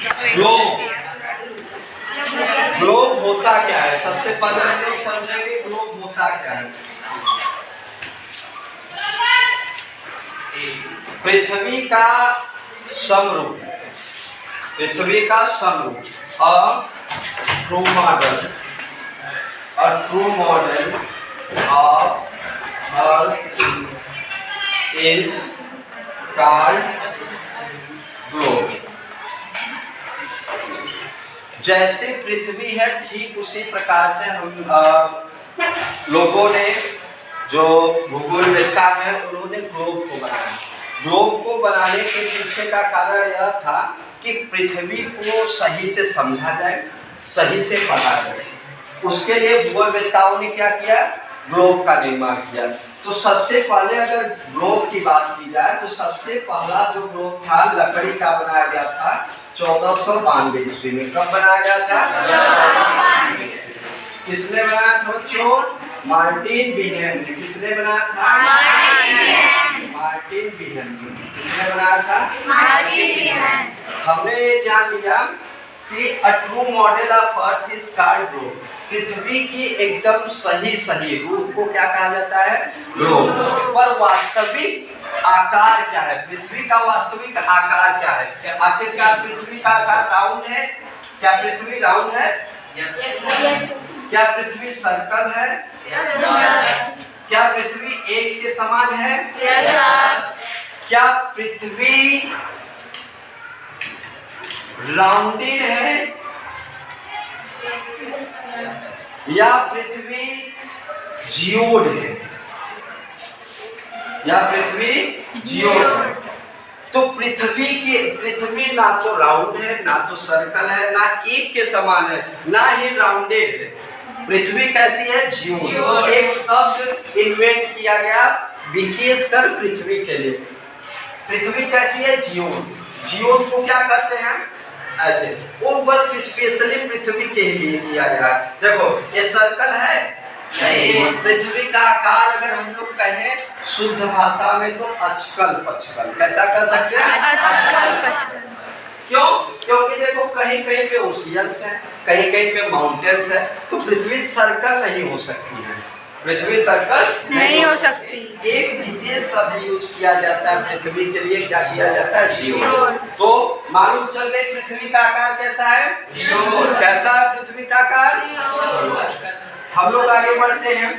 Globe. Globe होता क्या है? सबसे पहले हम लोग समझेंगे ग्लोब होता क्या है। पृथ्वी का समरूप, पृथ्वी का समरूप। अ true model, a true model of earth is called globe. जैसे पृथ्वी है ठीक उसी प्रकार से हम लोगों ने, जो भूगोलवेत्ता है, उन्होंने ग्लोब को बनाया। ग्लोब को बनाने के पीछे का कारण यह था कि पृथ्वी को सही से समझा जाए, सही से पढ़ा जाए। उसके लिए भूगोलवेत्ताओं ने क्या किया? ग्लोब का निर्माण किया। तो सबसे पहले अगर ग्लोब की बात की जाए तो सबसे पहला जो ग्लोब था लकड़ी का बनाया गया था 1492 ईस्वी में। कब बनाया गया था? किसने बनाया था बच्चों? मार्टिन बीहेम ने। किसने बनाया था? मार्टिन बीहेम ने। किसने बनाया था? Martin Behaim. हमने ये जान लिया कि a true model of earth is called globe. पृथ्वी की एकदम सही रूप को क्या कहा जाता है? ग्लोब। पर वास्तविक आकार क्या है? पृथ्वी का वास्तविक आकार क्या है? आखिरकार पृथ्वी का आकार राउंड है? क्या पृथ्वी राउंड है? क्या पृथ्वी सर्कल है? क्या पृथ्वी एक के समान है? क्या पृथ्वी राउंडेड है या पृथ्वी जियोड है? या पृथ्वी जियोड है? तो पृथ्वी ना तो राउंड है, ना तो सर्कल है, ना एक के समान है, ना ही राउंडेड है। पृथ्वी कैसी है? जियोड। एक शब्द इन्वेंट किया गया विशेषकर पृथ्वी के लिए। पृथ्वी कैसी है? जियोड। जियोड को क्या कहते हैं? ऐसे वो बस स्पेशली पृथ्वी के लिए किया गया। देखो ये सर्कल है नहीं। पृथ्वी का आकार अगर हम लोग कहें शुद्ध भाषा में तो अचकल पचकल। कैसा कह सकते हैं? अचकल पचकल। क्यों? क्योंकि देखो कहीं कहीं पे ओशियंस है, कहीं कहीं पे माउंटेन्स है, तो पृथ्वी सर्कल नहीं हो सकती है। पृथ्वी सर्कल नहीं हो सकती। एक विशेष शब्द यूज किया जाता है पृथ्वी के लिए। क्या किया जाता है? जियोड। तो मालूम चल गई पृथ्वी का आकार कैसा है? जियोड। कैसा है पृथ्वी का आकार? हम लोग आगे बढ़ते हैं।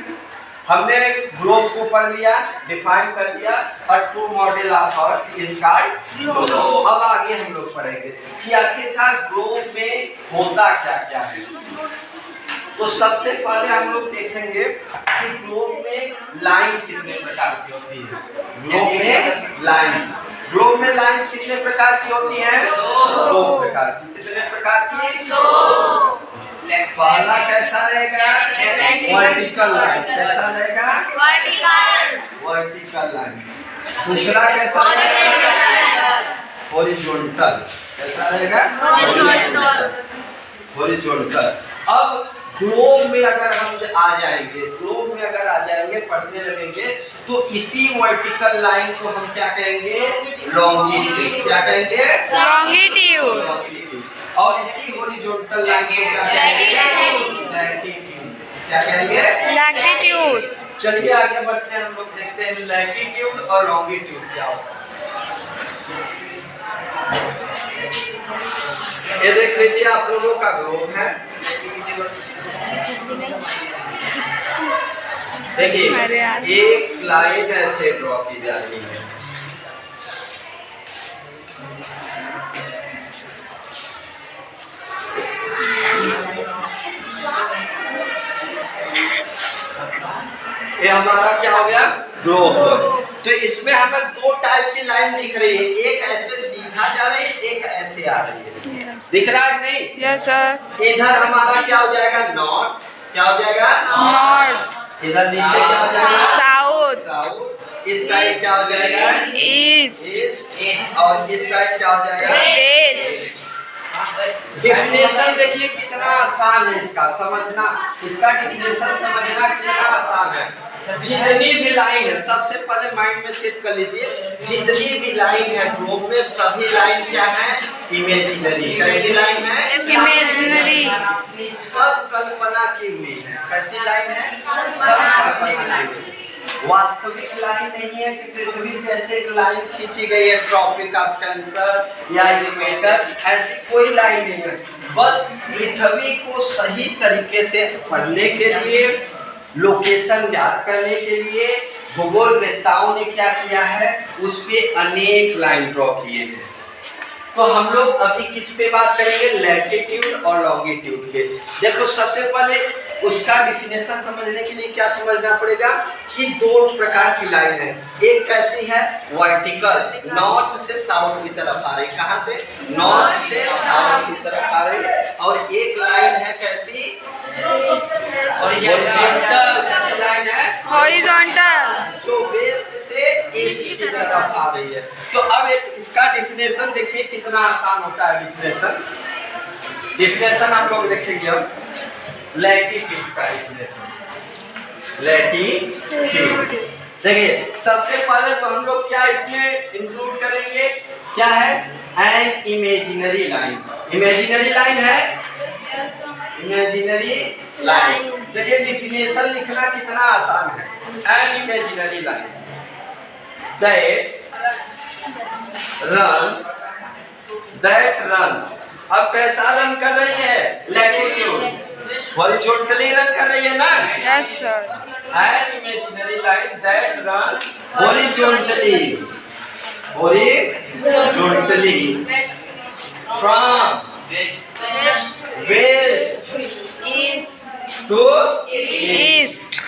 हमने ग्लोब को पढ़ लिया, डिफाइन कर दिया। अ true model of earth is called globe. अब आगे हम लोग पढ़ेंगे कि आखिरकार ग्लोब में होता क्या क्या है। तो सबसे पहले हम लोग देखेंगे कि ग्लोब में लाइन कितने प्रकार की होती है। ग्लोब में लाइन कितने प्रकार की होती है? दो प्रकार की। कितने प्रकार की? दो। पहला कैसा रहेगा? Vertical line. कैसा रहेगा? Vertical line. दूसरा कैसा रहेगा? हॉरिजॉन्टल। कैसा रहेगा? हॉरिजॉन्टल। अब ग्लोब में अगर हम आ जाएंगे, पढ़ने लगेंगे, तो इसी वर्टिकल लाइन को हम क्या कहेंगे? लॉन्गिट्यूड। क्या कहेंगे? लॉन्गिट्यूड। और इसी हॉरिजॉन्टल लाइन को क्या कहेंगे? लैटिट्यूड। क्या कहेंगे? लैटिट्यूड। चलिए आगे बढ़ते हैं। हम लोग देखते हैं लैटिट्यूड और लॉन्गिट्यूड क्या होता है। ये देख लीजिए आप लोगों का ग्लोब है। देखिए एक लाइन ऐसे ड्रॉ की जाती है। ये हमारा क्या हो गया? ग्लोब। तो इसमें हमें दो टाइप की लाइन दिख रही है। एक ऐसे सीधा जा रही है, एक ऐसे आ रही है। दिख रहा है नहीं? Yes sir. इधर हमारा क्या हो जाएगा? नॉर्थ। क्या हो जाएगा? नॉर्थ। इधर नीचे क्या हो जाएगा? साउथ। इस साइड क्या हो जाएगा? ईस्ट। और इस साइड क्या हो जाएगा? वेस्ट। डिफिनेशन देखिए कितना आसान है इसका समझना। इसका डिफिनेशन समझना कितना आसान है। जितनी भी लाइन है, सबसे पहले माइंड में सेट कर लीजिए, जितनी भी लाइन है ग्लोब में सभी लाइन क्या है? इमेजिनरी। कैसी लाइन है? इमेजिनरी। सब कल्पना की हुई है। कैसी लाइन है? सब कल्पना की हुई। वास्तविक लाइन नहीं है कि पृथ्वी पे ऐसे एक लाइन खींची गई है, ट्रॉपिक ऑफ कैंसर या इक्वेटर, ऐसी कोई लाइन नहीं है। बस पृथ्वी को सही तरीके से पढ़ने के लिए, लोकेशन याद करने के लिए भूगोलवेत्ताओं ने क्या किया है? उस पे अनेक लाइन ड्रॉ किए हैं। तो हम लोग अभी किस पे बात करेंगे? लैटिट्यूड और लॉन्गिट्यूड के। देखो सबसे पहले उसका डिफिनेशन समझने के लिए क्या समझना पड़ेगा कि दो प्रकार की लाइन है। एक कैसी है? वर्टिकल, नॉर्थ से साउथ की तरफ आ रही। कहां से? नॉर्थ से साउथ की तरफ आ रही है। और एक लाइन है कैसी? हॉरिजॉन्टल। कैसी लाइन है? हॉरिजॉन्टल, जो वेस्ट से ईस्ट की तरफ आ रही है। तो अब एक इसका डिफिनेशन देखिए कितना आसान होता है। डिफिनेशन आप लोग देखेंगे अब लैटिट्यूड का डिफिनेशन। लैटिट्यूड देखिए सबसे पहले तो हम लोग क्या इसमें इंक्लूड करेंगे? क्या है? An imaginary line. Imaginary line है, इमेजिनरी लाइन। देखिए डिफिनेशन लिखना कितना आसान है। An imaginary line that runs अब कैसा रन कर रही है? लैटिट्यूड हॉरिजॉन्टली रन कर रही है ना? Yes sir. An imaginary line that runs horizontally from west to east।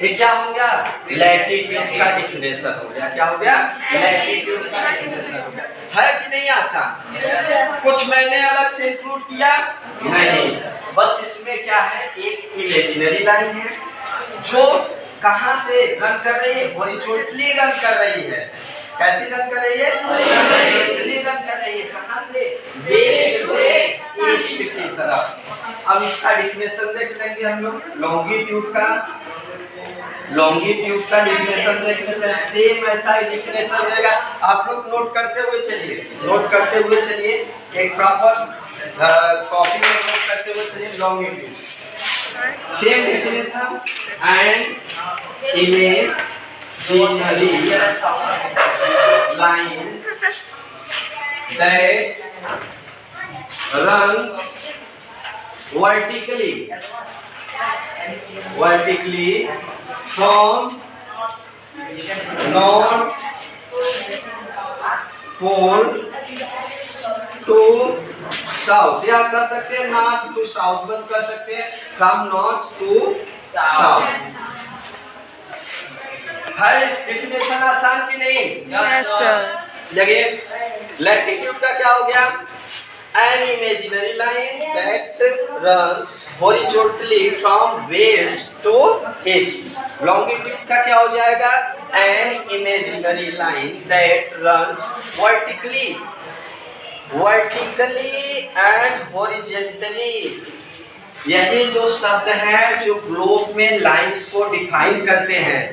ये क्या हो गया? लैटिट्यूड का डिफिनेशन हो गया। क्या हो गया? लैटिट्यूड का डिफिनेशन हो गया। है कि नहीं आसान? कुछ मैंने अलग से इंक्लूड किया नहीं, बस इसमें क्या है? एक इमेजिनरी लाइन है जो कहां से रन कर रही है? हॉरिजॉन्टली रन कर रही है। कैसे रन कर रही है? हॉरिजॉन्टली रन कर रही है। कहां से? वेस्ट से ईस्ट की तरफ। अब इसका डिफिनेशन देख लेंगे हम लोग। लॉन्गिट्यूड का डिफिनेशन देख लेते हैं। सेम ऐसा ही डिफिनेशन रहेगा। आप लोग नोट करते हुए चलिए, एक प्रॉपर कॉपी में नोट करते हुए चलिए। Longitude same definition and imaginary line that runs vertically from north pole to south, या कर सकते हैं नॉर्थ टू साउथ, बस कर सकते हैं फ्रॉम नॉर्थ टू साउथ। है डिफिनेशन आसान कि नहीं? Yes sir. देखिए लैटिट्यूड का क्या हो गया? An imaginary line that runs horizontally from west to east। Longitude का क्या हो जाएगा? An imaginary line that runs vertically and horizontally। यही दो शब्द हैं जो ग्लोब में लाइंस को डिफाइन करते हैं।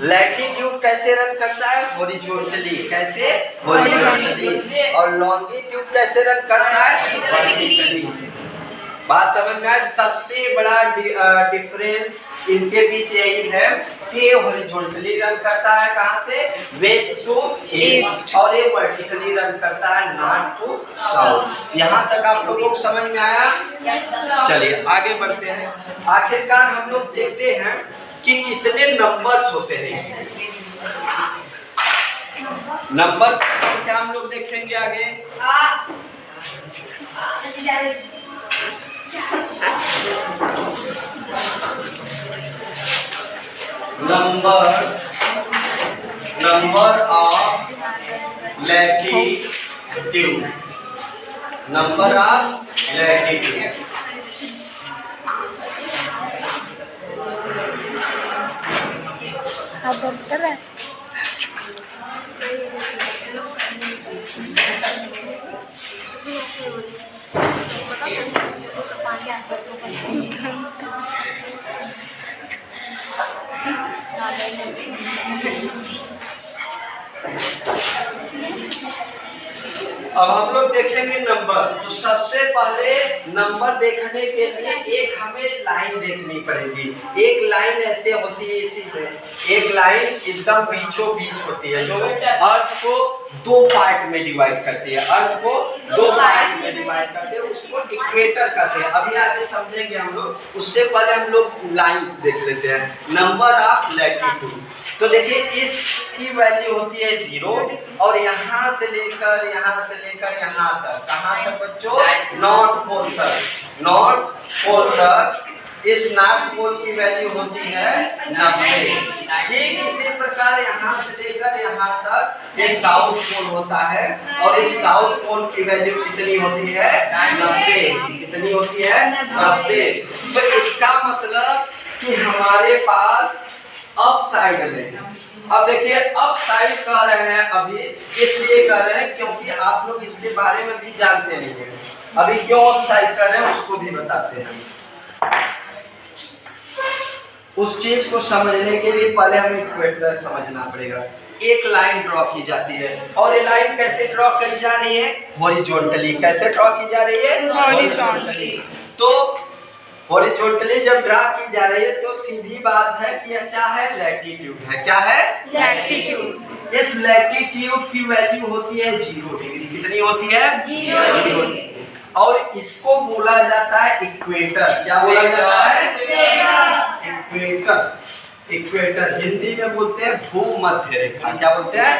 लैटिट्यूड कैसे रन करता है? हॉरिजॉन्टली। कैसे? हॉरिजॉन्टली। और लॉन्गिट्यूड कैसे रन करता है? वर्टिकली। बात समझ में आए? सबसे बड़ा डिफरेंस इनके बीच यही है कि ये हॉरिजॉन्टली रन करता है कहां से? वेस्ट टू ईस्ट, और ये वर्टिकली रन करता है नॉर्थ टू साउथ। यहाँ तक आप लोगों को समझ में आया? चलिए आगे बढ़ते हैं। आखिरकार हम लोग देखते हैं कि कितने नंबर्स होते हैं इसमें। नंबर्स की संख्या हम लोग देखेंगे आगे। Number of latitude, number of latitude. अब हम लोग देखेंगे नंबर। तो सबसे पहले नंबर देखने के लिए एक हमें लाइन देखनी पड़ेगी। एक लाइन ऐसे होती है, इसी में एक लाइन एकदम बीचों बीच होती है जो अर्थ को दो पार्ट में डिवाइड करती है। अर्थ को दो पार्ट में डिवाइड करते हैं, उसको इक्वेटर कहते हैं। अभी आगे समझेंगे हम लोग। उससे पहले हम लोग लाइंस देख लेते हैं। Number of latitude. तो देखिए इसकी वैल्यू होती है 0 और यहाँ से लेकर यहाँ तक। कहाँ तक बच्चों? नॉर्थ पोल तक। नॉर्थ पोल तक इस नॉर्थ पोल की वैल्यू होती है 90। ठीक इसी प्रकार यहाँ से लेकर यहाँ तक ये साउथ पोल होता है और इस साउथ पोल की वैल्यू कितनी होती है? 90। कितनी होती है? 90। तो इसका मतलब कि हमारे पास अप साइड में, अब देखिए अप साइड कह रहे हैं अभी, इसलिए कह रहे हैं क्योंकि आप लोग इसके बारे में भी जानते नहीं हैं। अभी क्यों अप साइड कर रहे हैं उसको भी बताते हैं। उस चीज को समझने के लिए पहले हमें इक्वेटर समझना पड़ेगा। एक लाइन ड्रॉ की जाती है और ये लाइन कैसे ड्रॉ की जा रही है? हॉरिजॉन्टली। कैसे ड्रॉ की जा रही है? हॉरिजॉन्टली। तो हॉरिजॉन्टली जब ड्रा की जा रही है तो सीधी बात है कि यह क्या है? लैटिट्यूड है। क्या है? लैटिट्यूड। इस लैटिट्यूड की वैल्यू होती है 0 डिग्री। कितनी होती है? 0 डिग्री। और इसको बोला जाता है इक्वेटर। क्या बोला जाता है? इक्वेटर। इक्वेटर हिंदी में बोलते हैं भूमध्य रेखा। क्या बोलते हैं?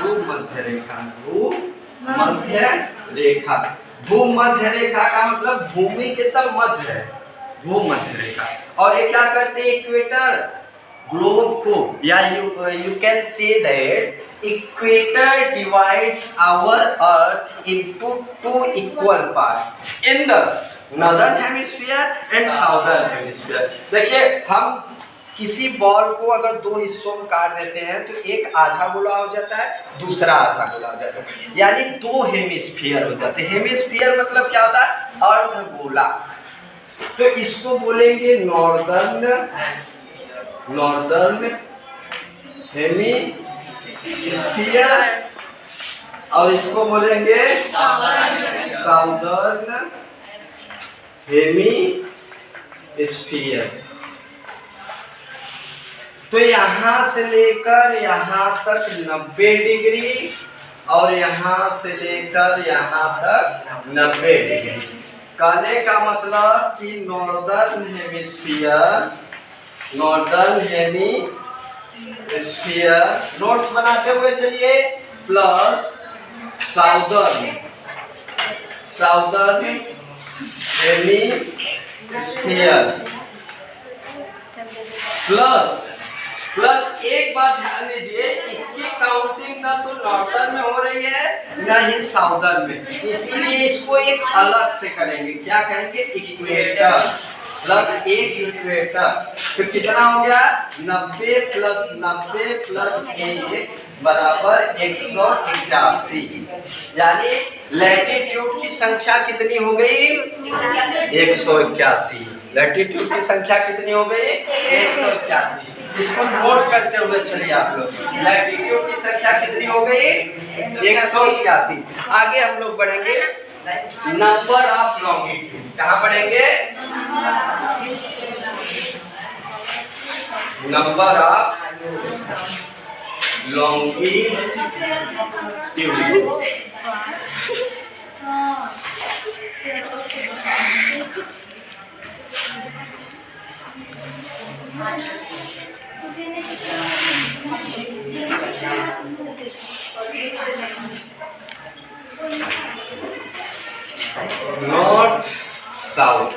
भूमध्य रेखा। भूमध्य रेखा। भूमध्य रेखा का मतलब भूमि के तल मध्य है, भूमध्य रेखा। और ये क्या करते हैं? इक्वेटर ग्लोब को, या you can say that equator divides our earth into 2 equal parts in the northern hemisphere and southern hemisphere. देखिए हम किसी बॉल को अगर 2 हिस्सों में काट देते हैं तो एक आधा गोला हो जाता है, दूसरा आधा गोला हो जाता है, यानी 2 हेमिस्फीयर हो जाते हैं। हेमिस्फीयर मतलब क्या होता है? अर्धगोला। तो इसको बोलेंगे नॉर्दर्न हेमिस्फीयर और इसको बोलेंगे साउदर्न हेमिस्फीयर। तो यहाँ से लेकर यहाँ तक 90 डिग्री और यहाँ से लेकर यहाँ तक 90 डिग्री। कहने का मतलब कि नॉर्दर्न हेमिस्फीयर नोट्स बनाते हुए चलिए, प्लस साउदर्न हेमिस्फीयर प्लस एक बात ध्यान दीजिए, इसकी काउंटिंग ना तो नॉर्दर्न में हो रही है ना ही साउदर्न में, इसीलिए इसको एक अलग से करेंगे। क्या कहेंगे? इक्वेटर प्लस एक इक्वेटर। तो कितना हो गया? 90 प्लस 1 बराबर 181। यानी लैटिट्यूड की संख्या कितनी हो गई? 181। लैटिट्यूड की संख्या कितनी हो गई? 181। इसको नोट करते हुए चलिए आप लोग। लैटिट्यूड की संख्या कितनी हो गई? 181। आगे हम लोग बढ़ेंगे नंबर ऑफ लॉन्गिट्यूड। कहाँ बढ़ेंगे? Number of longitude. North south.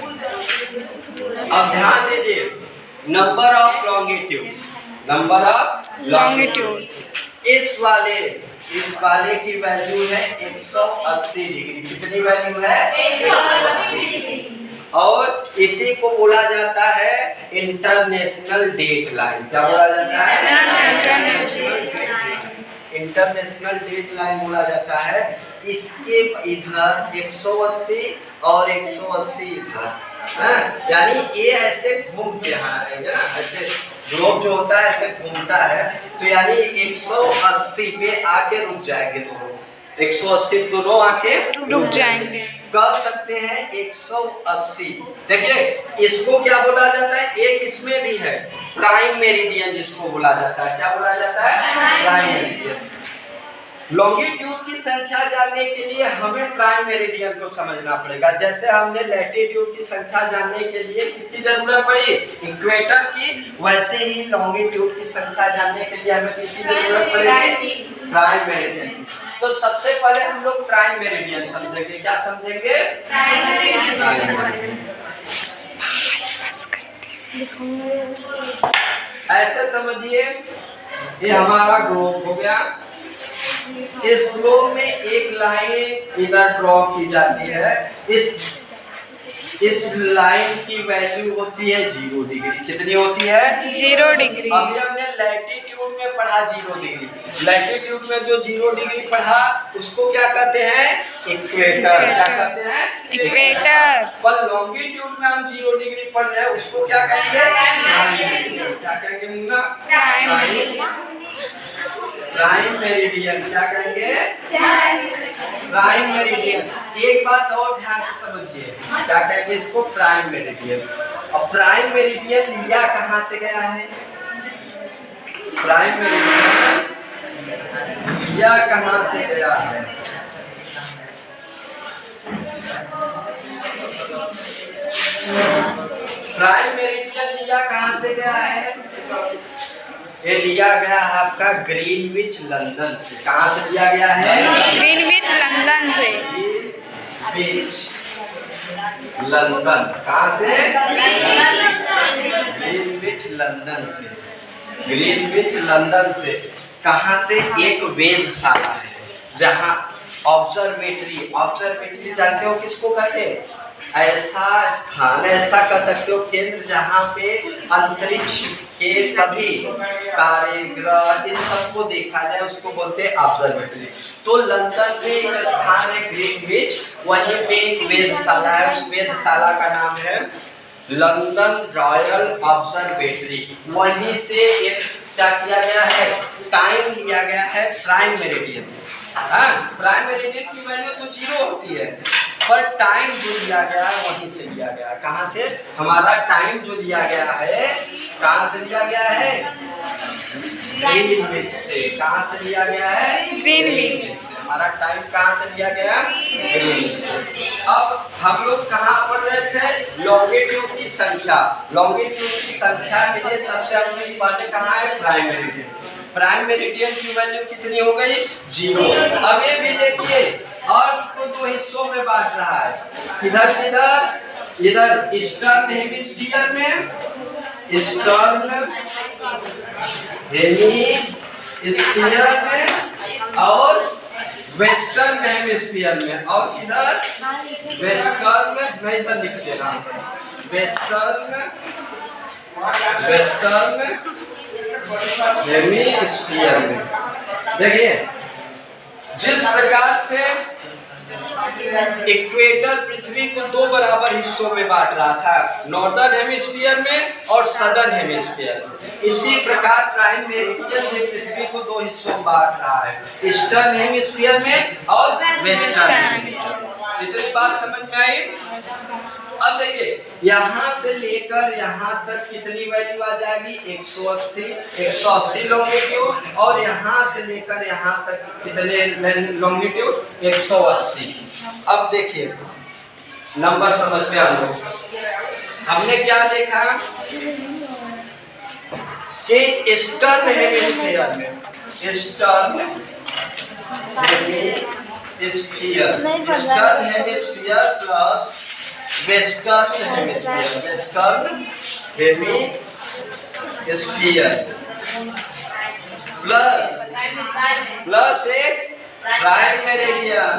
अब ध्यान दीजिए, नंबर ऑफ लॉन्गिट्यूड। इस वाले की वैल्यू है 180 डिग्री। कितनी वैल्यू है? 180 डिग्री। और इसी को बोला जाता है इंटरनेशनल डेट लाइन। क्या बोला जाता है? इंटरनेशनल डेट लाइन बोला जाता है। इसके इधर 180 और 180 इधर, यानी ये ऐसे घूम के यहाँ रहेंगे ना, ऐसे ग्लोब जो होता है ऐसे घूमता है, तो यानी 180 पे आके रुक जाएंगे दोनों, 180 दोनों आके रुक जाएंगे। कह सकते हैं 180। देखिए इसको क्या बोला जाता है, एक इसमें भी है प्राइम मेरिडियन जिसको बोला जाता है, क्या बोला जाता है, प्राइम मेरिडियन। लॉन्गिट्यूड की संख्या जानने के लिए हमें प्राइम मेरिडियन को समझना पड़ेगा। जैसे हमने लैटिट्यूड की संख्या जानने के लिए किसकी जरूरत पड़ी, इक्वेटर की, वैसे ही लॉन्गिट्यूड की संख्या जानने के लिए हमें किसकी जरूरत पड़ेगी, प्राइम मेरिडियन की। तो सबसे पहले हम लोग प्राइम मेरिडियन समझेंगे। क्या समझेंगे, प्राइम मेरिडियन। ऐसे समझिए ये हमारा ग्लोब हो गया, इस ग्लोब में एक लाइन इधर ड्रॉ की जाती है, इस लाइन की वैल्यू होती है 0 डिग्री। कितनी होती है, 0 डिग्री। अभी हमने लैटिट्यूड में पढ़ा 0 डिग्री, लैटिट्यूड में जो 0 डिग्री पढ़ा उसको क्या कहते हैं, इक्वेटर। क्या कहते हैं, इक्वेटर। पर लॉन्गिट्यूड में हम 0 डिग्री पढ़ रहे हैं उसको क्या कहेंगे, क्या कहेंगे मुन्ना, प्राइम मेरिडियन। क्या कहेंगे, प्राइम मेरिडियन। एक बात और ध्यान से समझिए, क्या कहेंगे इसको, प्राइम मेरिडियन। अब प्राइम मेरिडियन लिया कहां से गया है, प्राइम मेरिडियन लिया कहां से गया है, प्राइम मेरिडियन लिया कहां से गया है, ये लिया गया है आपका ग्रीनविच लंदन से। कहां से लिया गया है, ग्रीनविच लंदन से। ग्रीनविच लंदन, कहां से, ग्रीनविच लंदन से, ग्रीनविच लंदन से। कहां से, एक वेधशाला है जहां ऑब्जर्वेटरी, ऑब्जर्वेटरी जानते हो किसको कहते हैं, ऐसा स्थान, ऐसा कह सकते हो केंद्र जहाँ पे अंतरिक्ष के सभी तारे ग्रह इन सबको देखा जाए उसको बोलते हैं ऑब्जर्वेटरी। तो लंदन में एक स्थान है ग्रीनविच, वहीं पे एक वेधशाला है, उस वेधशाला का नाम है लंदन रॉयल ऑब्जर्वेटरी। वहीं से एक क्या किया गया है, टाइम लिया गया है प्राइम मेरिडियन। प्राइम मेरिडियन की वैल्यू तो 0 होती है, पर टाइम जो लिया गया है वहीं से लिया गया है। कहां से, हमारा टाइम जो लिया गया है कहां से लिया गया है, ग्रीनविच से। कहां से लिया गया है, ग्रीनविच से। हमारा टाइम कहां से लिया गया, ग्रीनविच से। अब हम लोग कहां पढ़ रहे थे, लॉन्गिट्यूड की संख्या। लॉन्गिट्यूड की संख्या के लिए सबसे अगली बातें कहां है, प्राइम मेरिडियन। प्राइम मेरिडियन की वैल्यू कितनी हो गई, 0। अब ये भी देखिए अर्थ को 2 हिस्सों में बांट रहा है, किधर किधर, इधर ईस्टर्न हेमिस्फीयर में, ईस्टर्न हेमिस्फीयर में, और वेस्टर्न हेमिस्फीयर में, और इधर वेस्टर्न, मैं इधर लिख दे रहा हूं, वेस्टर्न हेमिस्फीयर में। देखिए जिस प्रकार से इक्वेटर पृथ्वी को 2 बराबर हिस्सों में बांट रहा था, नॉर्दर्न हेमिस्फीयर में और सदर्न हेमिस्फीयर में, इसी प्रकार प्राइम मेरिडियन से पृथ्वी को 2 हिस्सों में बांट रहा है, ईस्टर्न हेमिस्फीयर में और वेस्टर्न हेमिस्फीयर। इतनी बात समझ में आई। अब देखिए यहाँ से लेकर यहाँ तक कितनी वैल्यू आ जाएगी, 180 लॉन्गिट्यूड, और यहाँ से लेकर यहाँ तक कितने लॉन्गिट्यूड, 180। अब देखिए नंबर समझते हैं हम लोग। हमने क्या देखा कि ईस्टर्न हेमिस्फीयर में, eastern hemisphere plus western hemisphere, western hemisphere plus एक प्राइम मेरिडियन,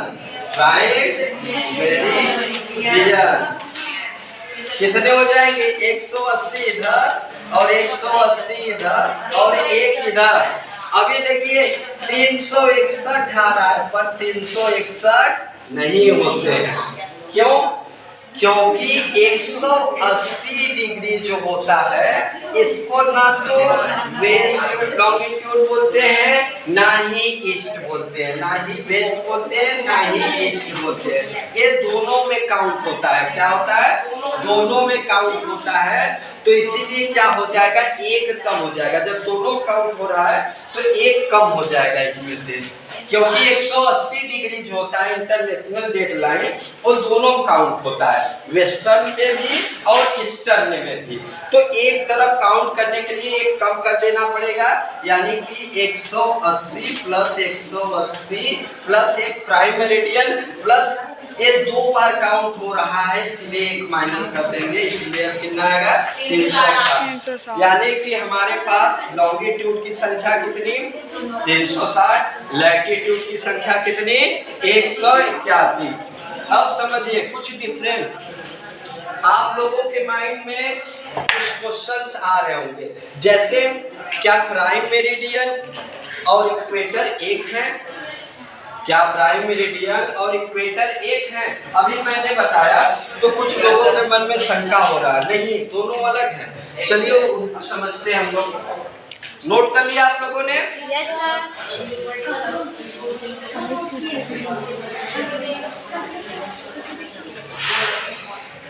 प्राइम मेरिडियन कितने हो जाएंगे, 180 इधर और 180 इधर और एक इधर। अभी देखिए 361 आ रहा है, पर 361 नहीं होते हैं। क्यों, क्योंकि 180 डिग्री जो होता है इसको ना तो वेस्ट लॉन्गिट्यूड बोलते हैं ना ही ईस्ट बोलते हैं, ना ही वेस्ट बोलते हैं ना ही ईस्ट बोलते हैं। ये दोनों में काउंट होता है। क्या होता है? दोनों में काउंट होता है। तो इसीलिए क्या हो जाएगा, एक कम हो जाएगा। जब दोनों काउंट हो रहा है तो एक कम हो जाएगा इसमें से, क्योंकि 180 डिग्री जो होता है इंटरनेशनल डेट लाइन वो दोनों काउंट होता है, वेस्टर्न में भी और ईस्टर्न में भी। तो एक तरफ काउंट करने के लिए एक कम कर देना पड़ेगा, यानी कि 180 प्लस 180 प्लस एक प्राइम मेरिडियन प्लस ये दो बार काउंट हो रहा है, इसलिए एक माइनस कर देंगे, इसलिए कितना आएगा 360। यानी कि हमारे पास लॉन्गिट्यूड की संख्या कितनी 360, लैटिट्यूड की संख्या कितनी 181। अब समझिए कुछ डिफरेंस आप लोगों के माइंड में कुछ क्वेश्चंस आ रहे होंगे, जैसे क्या प्राइम मेरिडियन और इक्वेटर एक है? क्या प्राइम मेरिडियन और इक्वेटर एक हैं? अभी मैंने बताया तो कुछ लोगों के मन में शंका हो रहा है, नहीं दोनों अलग हैं। चलिए उनको समझते हैं हम लोग। नोट कर लिया आप लोगों ने? Yes sir.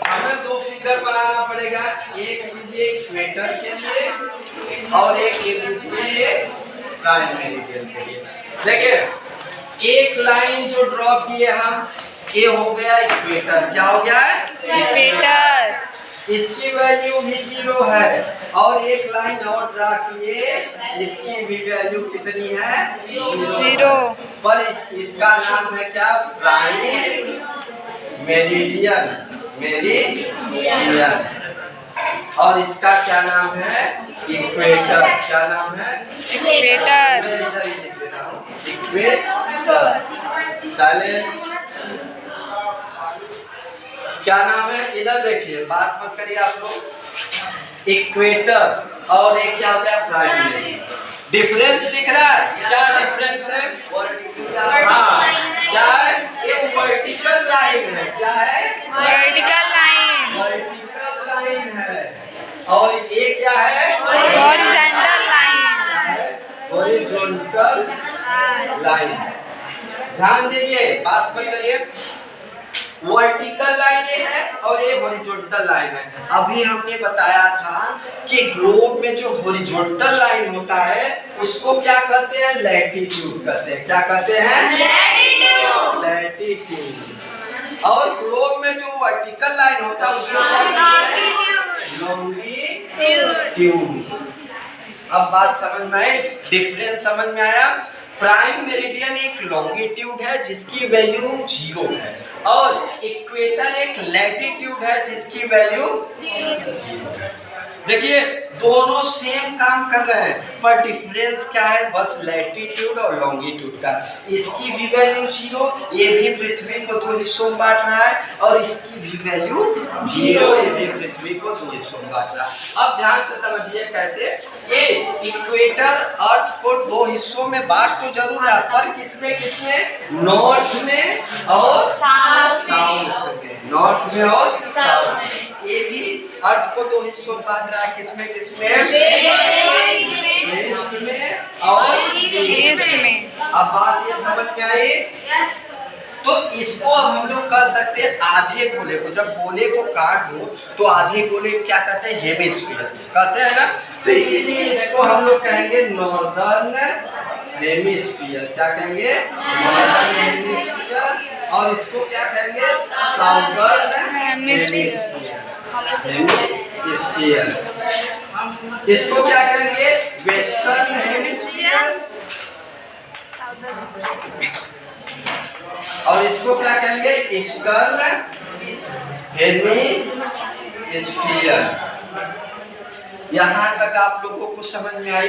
हमें दो फिगर बनाना पड़ेगा, एक लीजिए इक्वेटर के लिए और एक लीजिए प्राइम मेरिडियन के लिए। देखिए एक लाइन जो ड्रॉ किए हम, ये हो गया इक्वेटर। क्या हो गया है? इक्वेटर। इसकी वैल्यू भी 0 है, और एक लाइन और ड्रा किए, इसकी भी वैल्यू कितनी है? 0। पर इसका नाम है क्या? Prime meridian. मेरिडियन। और इसका क्या नाम है? इक्वेटर। क्या नाम है? इक्वेटर। इक्वेटर। साइलेंस। क्या नाम है? इधर देखिए, बात मत करिए आप लोग। इक्वेटर और एक क्या हो गया? प्राइम। डिफरेंस दिख रहा है? क्या डिफरेंस है? हाँ, क्या है? ये वर्टिकल लाइन है। क्या है? Vertical line. वर्टिकल लाइन है। और ये क्या है? Horizontal line. Horizontal line. ध्यान दीजिए, बात मत करिए। वर्टिकल लाइन ये है और ये हॉरिजॉन्टल लाइन है। अभी हमने बताया था कि ग्लोब में जो हॉरिजॉन्टल लाइन होता है उसको क्या कहते हैं? लैटिट्यूड कहते हैं। क्या कहते हैं? लैटिट्यूड। लैटिट्यूड। और ग्लोब में जो वर्टिकल लाइन होता है उसको क्या कहते हैं? लॉन्गिट्यूड। अब बात समझ में आई? डिफरेंस समझ में आया? प्राइम मेरिडियन एक लॉन्गिट्यूड है जिसकी वैल्यू 0 है, और इक्वेटर एक लैटिट्यूड है जिसकी वैल्यू 0 है। देखिए दोनों सेम काम कर रहे हैं, पर डिफरेंस क्या है? बस लैटिट्यूड और लॉन्गिट्यूड का। इसकी भी वैल्यू 0, ये भी पृथ्वी को 2 हिस्सों में बांट रहा है, और इसकी भी वैल्यू 0, ये भी पृथ्वी को 2 हिस्सों में बांट रहा है। अब ध्यान से समझिए कैसे। ये इक्वेटर अर्थ को 2 हिस्सों में बांट तो जरूर रहा, पर किसमें किसमें? नॉर्थ में और साउथ में। नॉर्थ में और साउथ में। ये भी अर्थ को 2 हिस्सों में बांट रहा है, किसमें किसमें? वेस्ट में और ईस्ट में। अब बात ये समझ में आई? तो इसको अब हम लोग कह सकते हैं आधे गोले को, जब गोले को काट दो तो आधे गोले क्या कहते हैं? हेमिस्फीयर कहते हैं ना। तो इसीलिए इसको हम लोग कहेंगे नॉर्दर्न हेमिस्फीयर। क्या कहेंगे? Northern hemisphere. और इसको क्या कहेंगे? Southern hemisphere. इसको क्या कहेंगे? Western hemisphere. और इसको क्या कहेंगे? Eastern hemisphere. यहाँ तक आप लोगों को समझ में आई?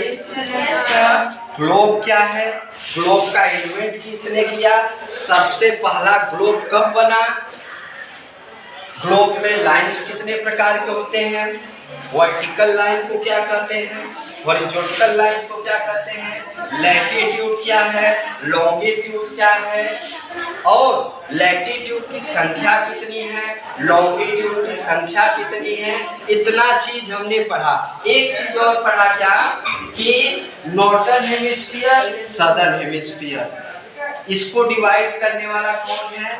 ग्लोब क्या है? ग्लोब का इन्वेंट किसने किया? सबसे पहला ग्लोब कब बना? ग्लोब में लाइंस कितने प्रकार के होते हैं? वर्टिकल लाइन को क्या कहते हैं? हॉरिजॉन्टल लाइन को क्या कहते हैं? लैटिट्यूड क्या है, लॉन्गिट्यूड क्या है, और लैटिट्यूड की संख्या कितनी है, लॉन्गिट्यूड की संख्या कितनी है, इतना चीज हमने पढ़ा। एक चीज और पढ़ा क्या कि नॉर्दर्न हेमिस्फीयर, सदर्न हेमिस्फीयर, इसको डिवाइड करने वाला कौन है,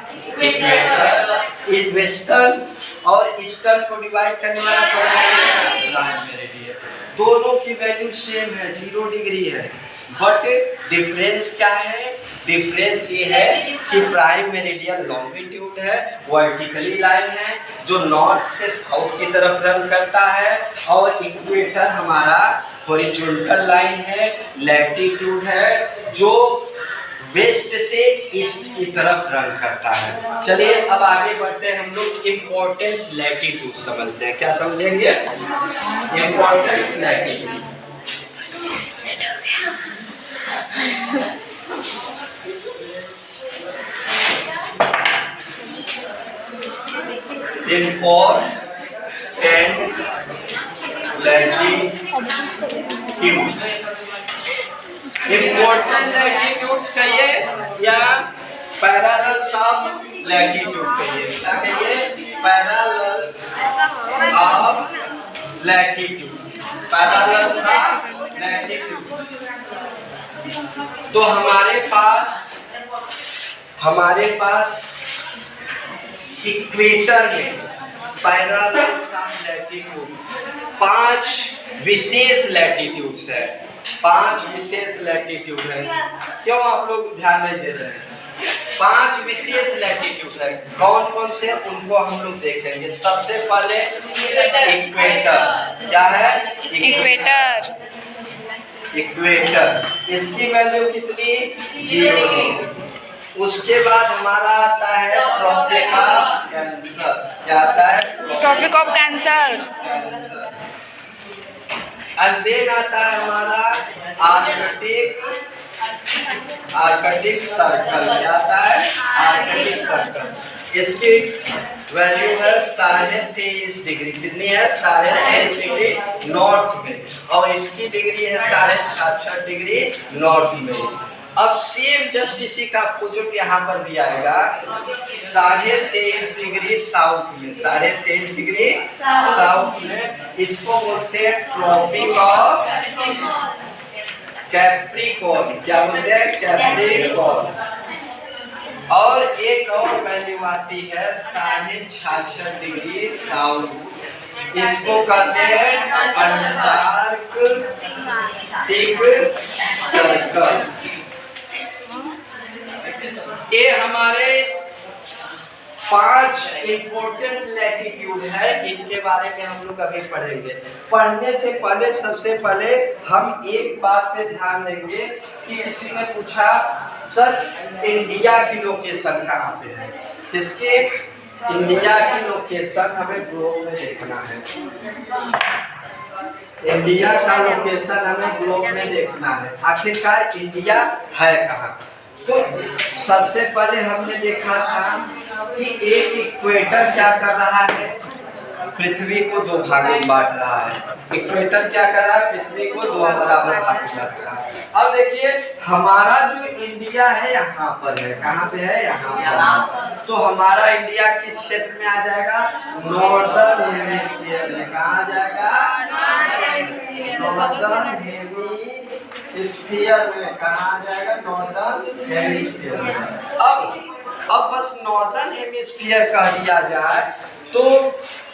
इक्वेटर। वेस्टर्न और ईस्टर्न को डिवाइड करने वाला कौन है, प्राइम मेरिडियन। दोनों की वैल्यू सेम है, 0 डिग्री है, बट डिफरेंस क्या है, डिफरेंस ये है कि प्राइम मेरिडियन लॉन्गिट्यूड है, वर्टिकली लाइन है जो नॉर्थ से साउथ की तरफ रन करता है, और इक्वेटर हमारा हॉरिजॉन्टल लाइन है, लैटिट्यूड है जो वेस्ट से ईस्ट की तरफ रन करता है। चलिए अब आगे बढ़ते हैं, हम लोग इम्पोर्टेंस लैटिट्यूड समझते हैं। क्या समझेंगे, importance latitude. Importance latitude, important latitudes कहिए या पैरेलल्स ऑफ लैटिट्यूड कहिए, क्या कहिए, parallels of latitude, parallels of latitude. तो हमारे पास इक्वेटर में पैरेलल्स ऑफ लैटिट्यूड 5 विशेष लैटिट्यूड्स है, 5 विशेष लैटिट्यूड है। क्यों आप लोग ध्यान नहीं दे रहे हैं, 5 विशेष लैटिट्यूड है, कौन कौन से उनको हम लोग देखेंगे। सबसे पहले इक्वेटर, क्या है, इक्वेटर, इक्वेटर, इसकी वैल्यू कितनी, 0। उसके बाद हमारा आता है ट्रॉपिक ऑफ कैंसर, क्या आता है, ट्रॉपिक ऑफ कैंसर। और देन आता है हमारा आर्कटिक सर्कल, क्या आता है, आर्कटिक सर्कल। इसकी वैल्यू है 23.5 डिग्री, कितनी है, 23.5 डिग्री नॉर्थ में, और इसकी डिग्री है 66.5 डिग्री नॉर्थ में। अब सेम जस्ट इसी का अपोजिट यहाँ पर भी आएगा, 23.5 डिग्री साउथ में, 23.5 डिग्री साउथ में, इसको बोलते हैं ट्रॉपिक ऑफ कैप्रिकॉर्न, क्या बोलते हैं, कैप्रिकॉर्न। और एक और वैल्यू आती है 66.5 डिग्री साउथ, इसको कहते हैं अंटार्कटिक सर्कल। ये हमारे 5 इंपॉर्टेंट लैटिट्यूड है, इनके बारे में हम लोग अभी पढ़ेंगे। पढ़ने से पहले सबसे पहले हम एक बात पे ध्यान देंगे कि किसी ने पूछा सर इंडिया की लोकेशन कहाँ पे है, किसके, इंडिया की लोकेशन हमें ग्लोब में देखना है, इंडिया का लोकेशन हमें ग्लोब में देखना है, आखिरकार इंडिया है कहाँ। तो सबसे पहले हमने देखा था कि एक इक्वेटर क्या कर रहा है, पृथ्वी को 2 भागों में बांट रहा है। इक्वेटर क्या कर रहा है, पृथ्वी को 2 बराबर भाग में बांट रहा है। अब देखिए हमारा जो इंडिया है यहाँ पर है, कहाँ पे है, यहाँ पर। तो हमारा इंडिया किस क्षेत्र में आ जाएगा, नॉर्दर्न हेमिस्फीयर में। कहाँ आ जाएगा, नॉर्दर्न हेमिस्फीयर में, कहाँ आ जाएगा, नॉर्दर्न हेमिस्फीयर में। अब बस नॉर्दर्न हेमिस्फीयर कह दिया जाए तो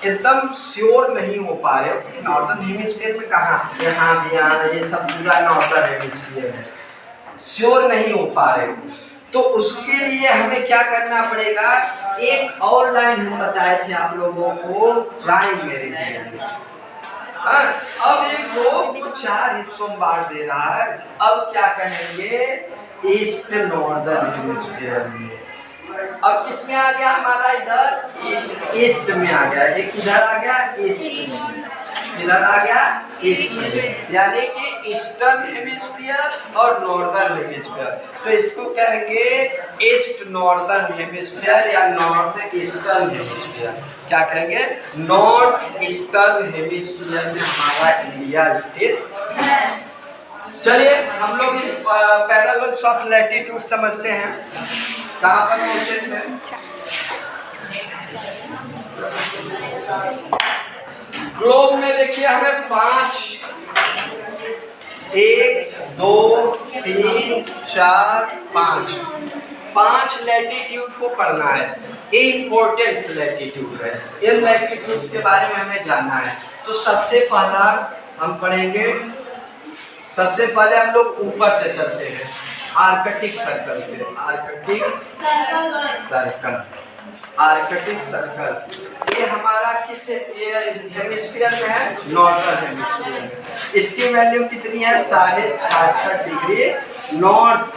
एकदम श्योर नहीं हो पा रहे नॉर्दर्न हेमिस्फीयर में कहाँ, यहाँ भी आना, ये सब पूरा नॉर्दर्न हेमिस्फीयर है, श्योर नहीं हो पा रहे। तो उसके लिए हमें क्या करना पड़ेगा, एक और लाइन हम बताए थे आप लोगों को, प्राइम मेरिडियन। अब एक को 4 हिस्सों में बांट दे रहा है। अब क्या कहेंगे, ईस्ट नॉर्दर्न हेमिस्फीयर में। अब किस में आ गया हमारा, इधर ईस्ट में आ गया, एक इधर आ गया ईस्ट में, इधर आ गया ईस्ट में, यानी कि ईस्टर्न हेमिस्फीयर और नॉर्दर्न हेमिस्फीयर। तो इसको कहेंगे ईस्ट नॉर्दर्न हेमिस्फीयर या नॉर्थ ईस्टर्न हेमिस्फीयर। क्या कहेंगे, नॉर्थ ईस्टर्न हेमिस्फीयर में हमारा इंडिया स्थित है। चलिए हम लोग पैरेलल्स ऑफ लैटिट्यूड समझते हैं। कहाँ पर पहुंचे थे? ग्लोब में देखिए हमें 5 1 2 3 4 5 लैटिट्यूड को पढ़ना है। ये इंपॉर्टेंट लैटिट्यूड है, इन लैटिट्यूड्स के बारे में हमें जानना है। तो सबसे पहला हम पढ़ेंगे, सबसे पहले हम लोग ऊपर से चलते हैं आर्कटिक सर्कल से। आर्कटिक सर्कल ये हमारा किस हेमिस्फीयर में है? नॉर्थर्न हेमिस्फीयर में। इसकी वैल्यू कितनी है? 66.5 डिग्री नॉर्थ।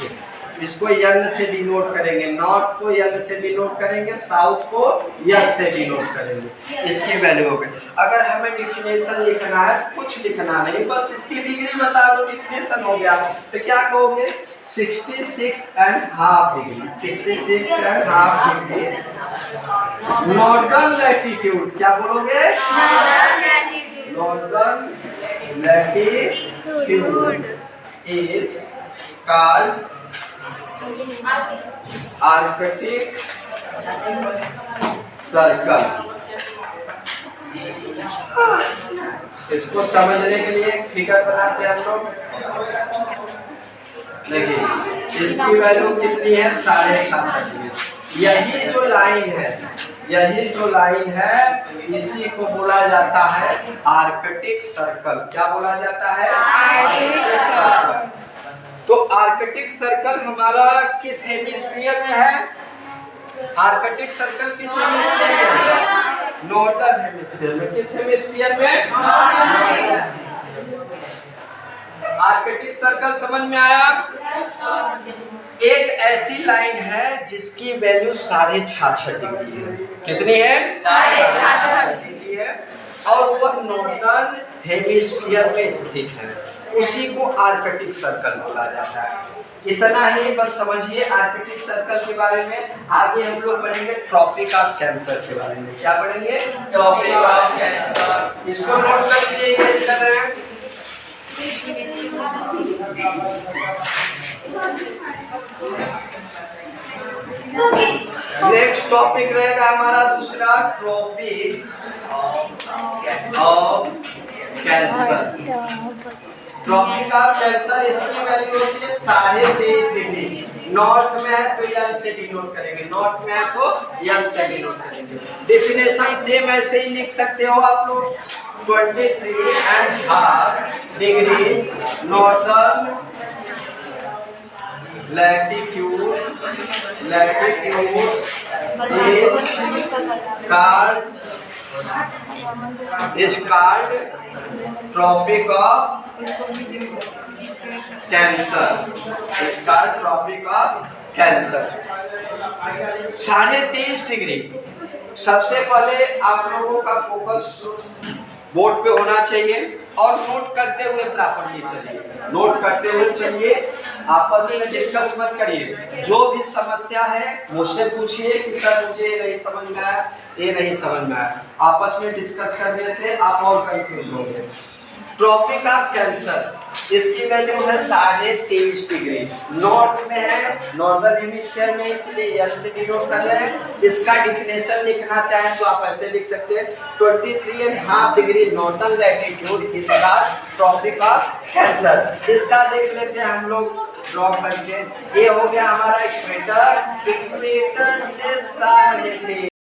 इसको यन से डिनोट करेंगे, नॉर्थ को यन से डिनोट करेंगे, साउथ को यस से डिनोट करेंगे। इसकी वैल्यू हो गई। अगर हमें डिफिनेशन लिखना है तो कुछ लिखना नहीं, बस इसकी डिग्री बता दो, डिफिनेशन हो गया। तो क्या कहोगे? 66.5 डिग्री। 66.5 degree northern latitude. क्या बोलोगे? Northern latitude is called Arctic circle. इसको समझने के लिए फिगर बनाते हैं हम लोग। देखिए इसकी वैल्यू कितनी है? 7.5। यही जो लाइन है इसी को बोला जाता है आर्कटिक सर्कल। क्या बोला जाता है? Arctic circle. तो आर्कटिक सर्कल हमारा किस हेमिस्फीयर में है? आर्कटिक सर्कल किस हेमिस्फीयर में है? नॉर्दर्न हेमिस्फीयर में। किस हेमिस्फीयर में? आर्कटिक सर्कल समझ में आया? एक ऐसी लाइन है जिसकी वैल्यू 66.5 डिग्री है। कितनी है? 66.5 डिग्री है और वह नॉर्दर्न हेमिस्फीयर में स्थित है। उसी को आर्कटिक सर्कल बोला जाता है। इतना ही बस समझिए आर्कटिक सर्कल के बारे में। आगे हम लोग पढ़ेंगे ट्रॉपिक ऑफ कैंसर के बारे में। क्या पढ़ेंगे? Tropic of cancer. इसको नोट कर लीजिए, ये कर रहे हैं। नेक्स्ट टॉपिक रहेगा हमारा दूसरा, tropic of cancer. Tropic of cancer इसकी वैल्यू होती है 23.5 डिग्री। नॉर्थ में है तो यन से डिनोट करेंगे, नॉर्थ में है तो यन से डिनोट करेंगे। डेफिनेशन सेम ऐसे ही लिख सकते हो आप लोग। 23.5 degree northern latitude is called tropic of cancer। is called tropic of cancer। 23.5 degree. सबसे पहले आप लोगों का फोकस बोर्ड पे होना चाहिए और नोट करते हुए प्रॉपर्ली चलिए, नोट करते हुए चलिए, आपस में डिस्कस मत करिए। जो भी समस्या है मुझसे पूछिए कि सर मुझे ये नहीं समझ में आया, ये नहीं समझ में आया। आपस में डिस्कस करने से आप और कंफ्यूज होंगे। ट्रॉपिक ऑफ कैंसर इसकी वैल्यू है 23.5 डिग्री। नॉर्थ में है, नॉर्दर्न हेमिस्फीयर में, इसलिए एल से डिनोट कर रहे हैं। इसका डिफिनेशन लिखना चाहें तो आप ऐसे लिख सकते हैं, 23.5 degree northern latitude is called tropic of cancer. इसका देख लेते हैं हम लोग ड्रॉ करके। ये हो गया हमारा इक्वेटर। इक्वेटर से 3.5